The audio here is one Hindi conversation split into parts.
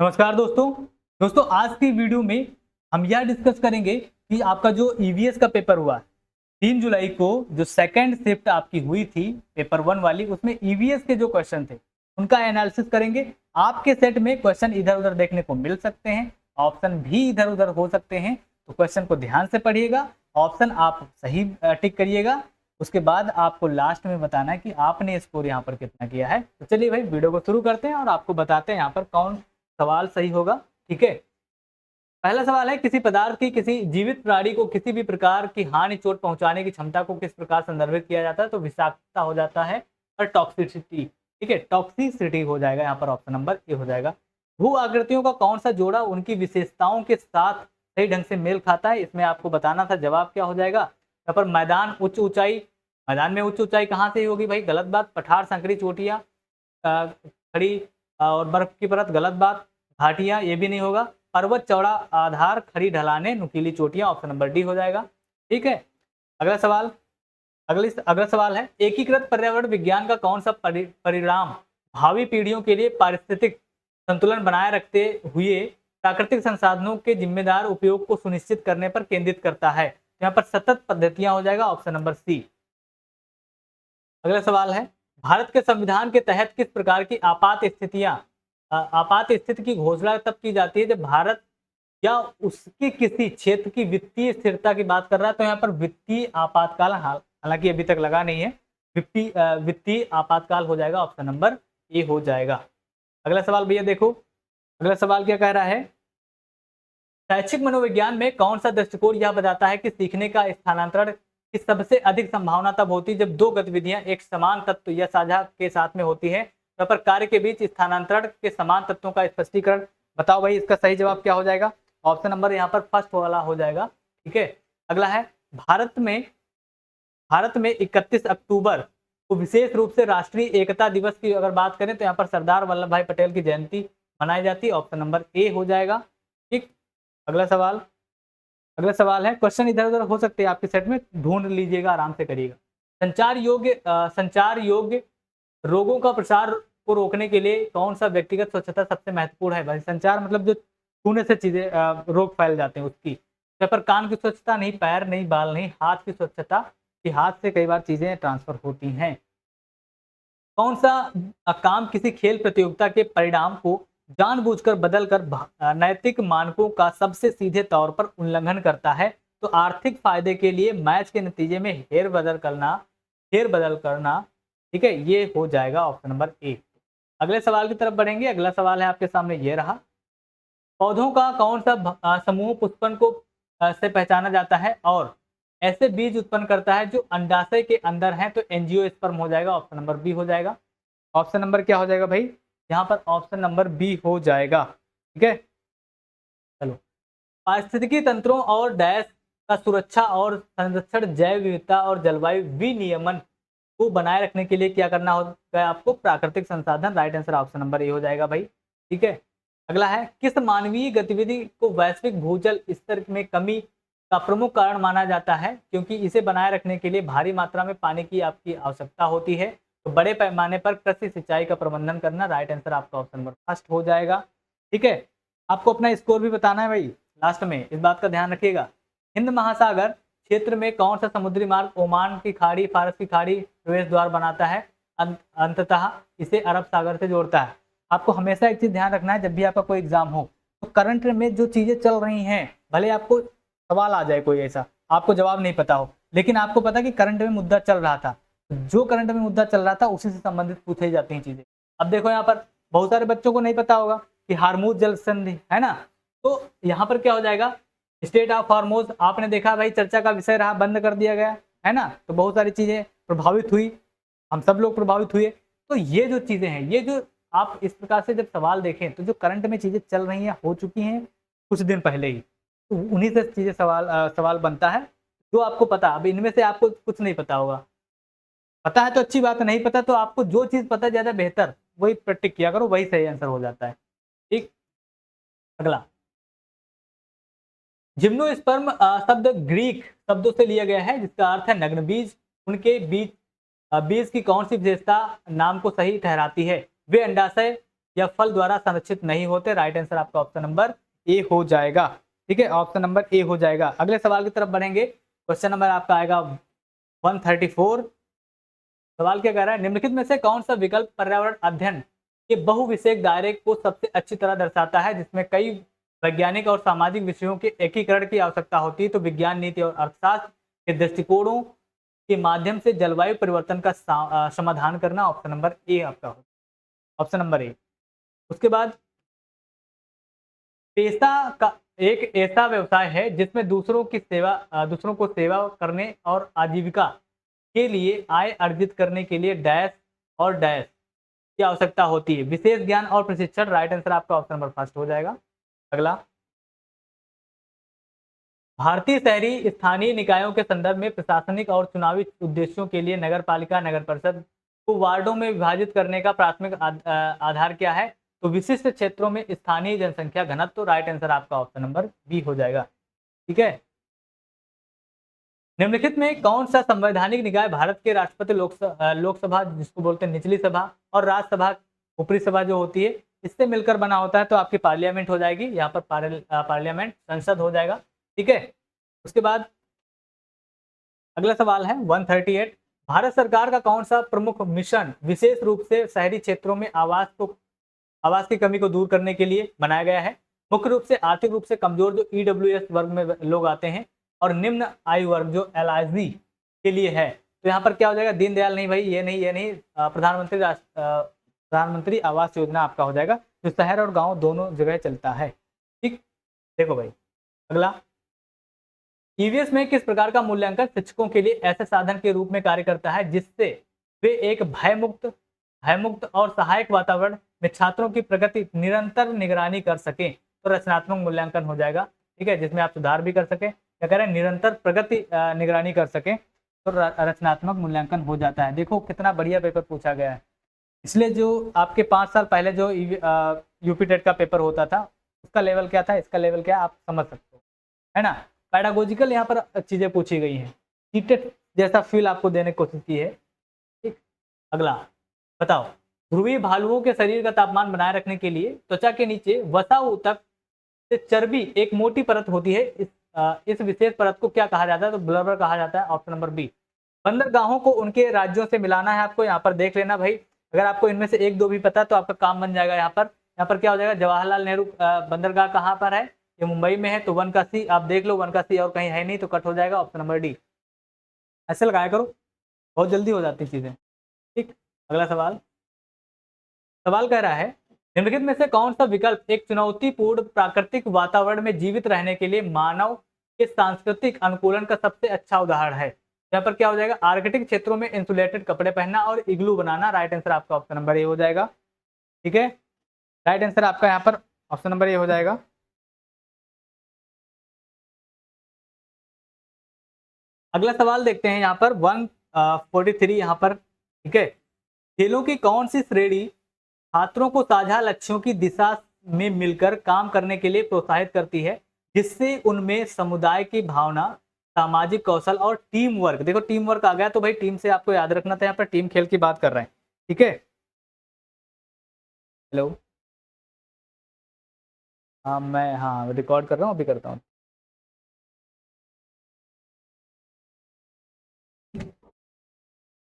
नमस्कार दोस्तों आज की वीडियो में हम यह डिस्कस करेंगे कि आपका जो ईवीएस का पेपर हुआ 3 जुलाई को, जो सेकंड शिफ्ट आपकी हुई थी पेपर 1 वाली, उसमें ईवीएस के जो क्वेश्चन थे उनका एनालिसिस करेंगे। आपके सेट में क्वेश्चन इधर उधर देखने को मिल सकते हैं, ऑप्शन भी इधर उधर हो सकते हैं, तो क्वेश्चन को ध्यान से पढ़िएगा, ऑप्शन आप सही टिक करिएगा। उसके बाद आपको लास्ट में बताना है कि आपने स्कोर यहाँ पर कितना किया है। तो चलिए भाई वीडियो को शुरू करते हैं और आपको बताते हैं यहाँ पर कौन सवाल सही होगा। ठीक है, पहला सवाल है, किसी पदार्थ की किसी जीवित प्राणी को किसी भी प्रकार की हानि चोट पहुंचाने की क्षमता को किस प्रकार संदर्भित किया जाता है? तो विषाक्तता हो जाता है और टॉक्सिसिटी। ठीक है, टॉक्सिसिटी हो जाएगा यहाँ पर, ऑप्शन नंबर ए हो जाएगा। भू आकृतियों का कौन सा जोड़ा उनकी विशेषताओं के साथ सही ढंग से मेल खाता है? इसमें आपको बताना था, जवाब क्या हो जाएगा यहाँ पर? मैदान, उच्च ऊंचाई। मैदान में उच्च ऊंचाई कहाँ से होगी भाई? गलत बात। पठार, संकरी चोटियां, खड़ी और बर्फ की परत, गलत बात। घाटियां, ये भी नहीं होगा। पर्वत, चौड़ा आधार, खड़ी ढलाने, नुकीली चोटियां, ऑप्शन नंबर डी हो जाएगा। ठीक है, अगला सवाल। अगला सवाल है, एकीकृत पर्यावरण विज्ञान का कौन सा परिणाम भावी पीढ़ियों के लिए पारिस्थितिक संतुलन बनाए रखते हुए प्राकृतिक संसाधनों के जिम्मेदार उपयोग को सुनिश्चित करने पर केंद्रित करता है? यहाँ पर सतत पद्धतियां हो जाएगा, ऑप्शन नंबर सी। अगला सवाल है, भारत के संविधान के तहत किस प्रकार की आपात स्थिति की घोषणा तब की जाती है जब भारत या उसके किसी क्षेत्र की वित्तीय स्थिरता की बात कर रहा है? तो यहाँ पर वित्तीय आपातकाल, हालांकि अभी तक लगा नहीं है, वित्तीय आपातकाल हो जाएगा, ऑप्शन नंबर ए हो जाएगा। अगला सवाल भैया देखो, अगला सवाल क्या कह रहा है, शैक्षिक मनोविज्ञान में कौन सा दृष्टिकोण यह बताता है कि सीखने का स्थानांतरण की सबसे अधिक संभावना तब होती है जब दो गतिविधियां एक समान तत्व या साझा के साथ में होती है? यहाँ पर कार्य के बीच स्थानांतरण के समान तत्वों का स्पष्टीकरण बताओ भाई। इसका सही जवाब क्या हो जाएगा? ऑप्शन नंबर यहाँ पर फर्स्ट वाला हो जाएगा। ठीक है, अगला है, भारत में 31 अक्टूबर को विशेष रूप से राष्ट्रीय एकता दिवस की अगर बात करें तो यहाँ पर सरदार वल्लभ भाई पटेल की जयंती मनाई जाती है, ऑप्शन नंबर ए हो जाएगा। ठीक, अगला सवाल है, क्वेश्चन इधर उधर हो सकते हैं आपके सेट में, ढूंढ लीजिएगा, आराम से करिएगा। संचार योग्य रोगों का प्रसार को रोकने के लिए कौन सा व्यक्तिगत स्वच्छता सबसे महत्वपूर्ण है? भाई संचार मतलब जो छूने से चीजें रोग फैल जाते हैं उसकी। यहाँ पर कान की स्वच्छता नहीं, पैर नहीं, बाल नहीं, हाथ की स्वच्छता, कि हाथ से कई बार चीजें ट्रांसफर होती हैं। कौन सा काम किसी खेल प्रतियोगिता के परिणाम को जानबूझकर बदलकर नैतिक मानकों का सबसे सीधे तौर पर उल्लंघन करता है? तो आर्थिक फायदे के लिए मैच के नतीजे में फेर बदल करना। ठीक है, ये हो जाएगा ऑप्शन नंबर ए। अगले सवाल की तरफ बढ़ेंगे। अगला सवाल है आपके सामने ये रहा, पौधों का कौन सा समूह पुष्पन को से पहचाना जाता है और ऐसे बीज उत्पन्न करता है जो अंडाशय के अंदर है? तो एंजियोस्पर्म हो जाएगा, ऑप्शन नंबर बी हो जाएगा। ऑप्शन नंबर क्या हो जाएगा भाई? यहाँ पर ऑप्शन नंबर बी हो जाएगा। ठीक है, चलो, पारिस्थितिकी तंत्रों और डैश का सुरक्षा और संरक्षण, जैव विविधता और जलवायु विनियमन को बनाए रखने के लिए क्या करना होगा आपको? प्राकृतिक संसाधन, right answer option number A हो जाएगा भाई। ठीक है, अगला है, किस मानवीय गतिविधि को वैश्विक भूजल स्तर में कमी का प्रमुख कारण माना जाता है? क्योंकि इसे बनाए रखने के लिए भारी मात्रा में पानी की आपकी आवश्यकता होती है। तो बड़े पैमाने पर कृषि सिंचाई का प्रबंधन करना, राइट आंसर आपका ऑप्शन नंबर फर्स्ट हो जाएगा। ठीक है, आपको अपना स्कोर भी बताना है भाई लास्ट में, इस बात का ध्यान रखिएगा। हिंद महासागर क्षेत्र में कौन सा समुद्री मार्ग ओमान की खाड़ी, फारस की खाड़ी प्रवेश द्वार बनाता है? अंततः इसे अरब सागर से जोड़ता है। आपको हमेशा एक चीज ध्यान रखना है, जब भी आपका कोई एग्जाम हो तो करंट में जो चीजें चल रही हैं, भले आपको सवाल आ जाए कोई ऐसा, आपको जवाब नहीं पता हो, लेकिन आपको पता कि करंट में मुद्दा चल रहा था, जो करंट में मुद्दा चल रहा था उसी से संबंधित पूछी जाती हैं चीजें। अब देखो यहाँ पर बहुत सारे बच्चों को नहीं पता होगा कि हार्मूज जल संधि है ना, तो यहाँ पर क्या हो जाएगा? स्टेट ऑफ हार्मोज, आपने देखा भाई चर्चा का विषय रहा, बंद कर दिया गया है ना, तो बहुत सारी चीजें प्रभावित हुई, हम सब लोग प्रभावित हुए। तो ये जो चीजें हैं, ये जो आप इस प्रकार से जब सवाल देखें तो जो करंट में चीजें चल रही हैं, हो चुकी हैं कुछ दिन पहले ही, तो उन्हीं से चीजें सवाल बनता है जो आपको पता। अब इनमें से आपको कुछ नहीं पता होगा, पता है तो अच्छी बात है, नहीं पता तो आपको जो चीज पता है ज्यादा बेहतर वही प्रैक्टिस किया करो, वही सही आंसर हो जाता है। ठीक, अगला, जिम्नोस्पर्म शब्द ग्रीक शब्दों से लिया गया है जिसका अर्थ है नग्न बीज। उनके बीज की कौन सी विशेषता नाम को सही ठहराती है? वे अंडाशय या फल द्वारा संरक्षित नहीं होते। राइट आंसर आपका ऑप्शन नंबर ए हो जाएगा। ठीक है, ऑप्शन नंबर ए हो जाएगा। अगले सवाल की तरफ बढ़ेंगे। क्वेश्चन नंबर आपका आएगा 134। सवाल क्या कह रहा है, निम्नलिखित में से कौन सा विकल्प पर्यावरण अध्ययन के बहुविषयक दायरे को सबसे अच्छी तरह दर्शाता है, जिसमें कई वैज्ञानिक और सामाजिक विषयों के एकीकरण की आवश्यकता होती है। तो विज्ञान, नीति और अर्थशास्त्र के दृष्टिकोणों के माध्यम से जलवायु परिवर्तन का समाधान करना। ऑप्शन नंबर ए आपका हो, ऑप्शन नंबर ए। उसके बाद पेशा का एक ऐसा व्यवसाय है जिसमें दूसरों को सेवा करने और आजीविका के लिए आय अर्जित करने के लिए डैश और डैश की आवश्यकता होती है। विशेष ज्ञान और प्रशिक्षण। राइट आंसर आपका ऑप्शन नंबर फर्स्ट हो जाएगा। अगला, भारतीय शहरी स्थानीय निकायों के संदर्भ में प्रशासनिक और चुनावी उद्देश्यों के लिए नगर पालिका, नगर परिषद को वार्डों में विभाजित करने का प्राथमिक आधार क्या है? तो विशिष्ट क्षेत्रों में स्थानीय जनसंख्या घनत्व। तो राइट आंसर आपका ऑप्शन नंबर बी हो जाएगा। ठीक है, निम्नलिखित में कौन सा संवैधानिक निकाय भारत के राष्ट्रपति, लोकसभा जिसको बोलते हैं निचली सभा, और राज्यसभा ऊपरी सभा जो होती है, इससे मिलकर बना होता है? तो आपकी पार्लियामेंट हो जाएगी। यहाँ पर पार्लियामेंट, संसद हो जाएगा। ठीक है, उसके बाद अगला सवाल है 138। भारत सरकार का कौन सा प्रमुख मिशन विशेष रूप से शहरी क्षेत्रों में आवास की कमी को दूर करने के लिए बनाया गया है? मुख्य रूप से आर्थिक रूप से कमजोर जो ईडब्ल्यूएस वर्ग में लोग आते हैं, और निम्न आयु वर्ग जो एलआईजी के लिए है। तो यहाँ पर क्या हो जाएगा? दीनदयाल नहीं भाई, ये नहीं, प्रधानमंत्री आवास योजना आपका हो जाएगा, जो शहर और गांव दोनों जगह चलता है। ठीक, देखो भाई अगला, ईवीएस में किस प्रकार का मूल्यांकन शिक्षकों के लिए ऐसे साधन के रूप में कार्य करता है जिससे वे एक भयमुक्त और सहायक वातावरण में छात्रों की प्रगति निरंतर निगरानी कर सकें? तो रचनात्मक मूल्यांकन हो जाएगा। ठीक है, जिसमें आप सुधार भी कर सकें, क्या कह रहे हैं, निरंतर प्रगति निगरानी कर सकें, तो रचनात्मक मूल्यांकन हो जाता है। देखो कितना बढ़िया पेपर पूछा गया है। इसलिए जो आपके 5 साल पहले जो यूपी टेट का पेपर होता था, उसका लेवल क्या था, इसका लेवल क्या, आप समझ सकते हो, है ना। पैडागोजिकल यहाँ पर चीजें पूछी गई हैं, टीटेट जैसा फील आपको देने की कोशिश की है। ठीक, अगला बताओ, ध्रुवीय भालुओं के शरीर का तापमान बनाए रखने के लिए त्वचा के नीचे वसा ऊतक से चर्बी एक मोटी परत होती है। इस विशेष परत को क्या कहा जाता है? तो ब्लबर कहा जाता है। Option number B. बंदरगाहों को उनके राज्यों से मिलाना है आपको, यहाँ पर देख लेना भाई। अगर आपको इनमें से एक दो भी पता तो आपका काम बन जाएगा। यहाँ पर क्या हो जाएगा, जवाहरलाल नेहरू बंदरगाह कहाँ पर है? ये मुंबई में है। तो 1 का सी आप देख लो, 1 का सी और कहीं है नहीं, तो कट हो जाएगा ऑप्शन नंबर डी। ऐसे लगाया करो, बहुत जल्दी हो जाती चीजें। ठीक, अगला सवाल कह रहा है, निम्नलिखित में से कौन सा विकल्प एक चुनौतीपूर्ण प्राकृतिक वातावरण में जीवित रहने के लिए मानव के सांस्कृतिक अनुकूलन का सबसे अच्छा उदाहरण है? यहाँ पर क्या हो जाएगा, आर्कटिक क्षेत्रों में इंसुलेटेड कपड़े पहनना और इग्लू बनाना। राइट आंसर आपका ऑप्शन नंबर ए हो जाएगा। ठीक है, राइट आंसर आपका यहाँ पर ऑप्शन नंबर ए हो जाएगा। अगला सवाल देखते हैं यहाँ पर 143 यहाँ पर। ठीक है, खेलों की कौन सी श्रेणी छात्रों को साझा लक्ष्यों की दिशा में मिलकर काम करने के लिए प्रोत्साहित करती है, जिससे उनमें समुदाय की भावना, सामाजिक कौशल और टीम वर्क। देखो टीम वर्क आ गया, तो भाई टीम से आपको याद रखना था, यहाँ पर टीम खेल की बात कर रहे हैं। ठीक है, हेलो, हाँ रिकॉर्ड कर रहा हूँ, अभी करता हूँ।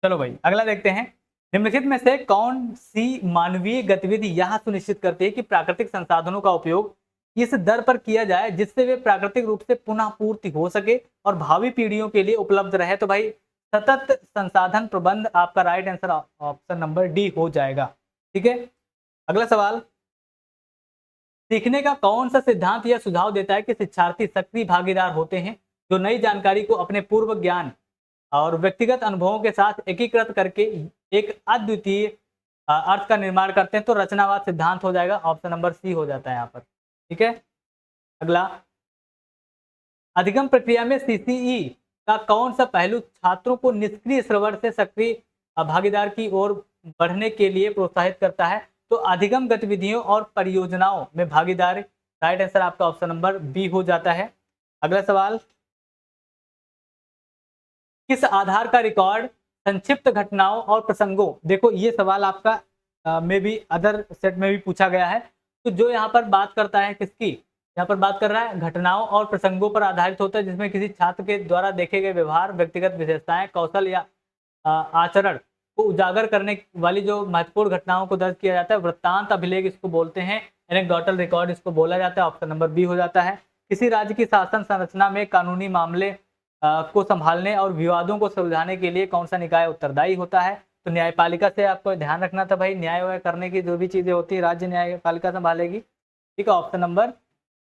चलो भाई अगला देखते हैं, निम्नलिखित में से कौन सी मानवीय गतिविधि यह सुनिश्चित करती है कि प्राकृतिक संसाधनों का उपयोग इस दर पर किया जाए जिससे वे प्राकृतिक रूप से पुनः पूर्ति हो सके और भावी पीढ़ियों के लिए उपलब्ध रहे? तो भाई सतत संसाधन प्रबंध आपका right answer option number D हो जाएगा। ठीक है, अगला सवाल, सीखने का कौन सा सिद्धांत यह सुझाव देता है कि शिक्षार्थी सक्रिय भागीदार होते हैं, जो नई जानकारी को अपने पूर्व ज्ञान और व्यक्तिगत अनुभवों के साथ एकीकृत करके एक अद्वितीय अर्थ का निर्माण करते हैं? तो रचनावाद सिद्धांत हो जाएगा। ऑप्शन नंबर सी हो जाता है यहाँ पर। ठीक है, अगला, अधिगम प्रक्रिया में सीसीई का कौन सा पहलू छात्रों को निष्क्रिय श्रवण से सक्रिय भागीदार की ओर बढ़ने के लिए प्रोत्साहित करता है? तो अधिगम गतिविधियों और परियोजनाओं में भागीदारी। राइट आंसर आपका ऑप्शन नंबर बी हो जाता है। अगला सवाल, किस आधार का रिकॉर्ड संक्षिप्त घटनाओं और प्रसंगों, देखो ये सवाल आपका में भी, अदर सेट में भी पूछा गया है। तो जो यहाँ पर बात करता है किसकी, यहाँ पर बात कर रहा है घटनाओं और प्रसंगों पर आधारित होता है जिसमें किसी छात्र के द्वारा देखे गए व्यवहार, व्यक्तिगत विशेषताएं, कौशल या आचरण को उजागर करने वाली जो महत्वपूर्ण घटनाओं को दर्ज किया जाता है। वृत्तांत अभिलेख इसको बोलते हैं, एनेक्डोटल रिकॉर्ड इसको बोला जाता है। ऑप्शन नंबर बी हो जाता है। किसी राज्य की शासन संरचना में कानूनी मामले को संभालने और विवादों को सुलझाने के लिए कौन सा निकाय उत्तरदायी होता है? तो न्यायपालिका से आपको ध्यान रखना था भाई, न्याय करने की जो भी चीजें होती है राज्य न्यायपालिका संभालेगी। ठीक है, ऑप्शन नंबर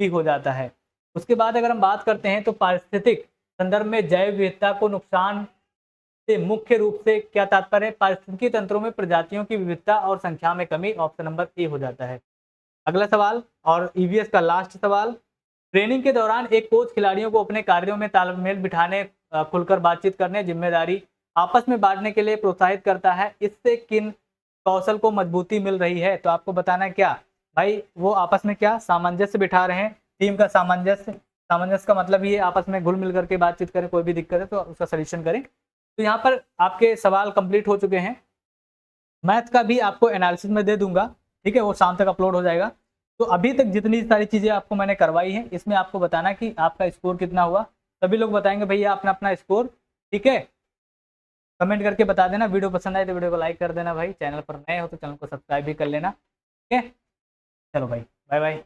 बी हो जाता है। उसके बाद अगर हम बात करते हैं तो पारिस्थितिक संदर्भ में जैव विविधता को नुकसान से मुख्य रूप से क्या तात्पर्य है? पारिस्थितिकी तंत्रों में प्रजातियों की विविधता और संख्या में कमी। ऑप्शन नंबर ए हो जाता है। अगला सवाल और ईवीएस का लास्ट सवाल, ट्रेनिंग के दौरान एक कोच खिलाड़ियों को अपने कार्यों में तालमेल बिठाने, खुलकर बातचीत करने, जिम्मेदारी आपस में बांटने के लिए प्रोत्साहित करता है। इससे किन कौशल को मजबूती मिल रही है? तो आपको बताना है क्या भाई, वो आपस में क्या सामंजस्य बिठा रहे हैं, टीम का सामंजस्य। सामंजस्य का मतलब ये आपस में घुल मिल करके बातचीत करें, कोई भी दिक्कत है तो उसका सोल्यूशन करें। तो यहाँ पर आपके सवाल कंप्लीट हो चुके हैं। मैथ का भी आपको एनालिसिस में दे दूंगा, ठीक है, वो शाम तक अपलोड हो जाएगा। तो अभी तक जितनी सारी चीजें आपको मैंने करवाई है, इसमें आपको बताना कि आपका स्कोर कितना हुआ। सभी लोग बताएंगे भैया अपना अपना स्कोर, ठीक है। कमेंट करके बता देना। वीडियो पसंद आए तो वीडियो को लाइक कर देना भाई, चैनल पर नए हो तो चैनल को सब्सक्राइब भी कर लेना, ठीक है। चलो भाई, बाय बाय।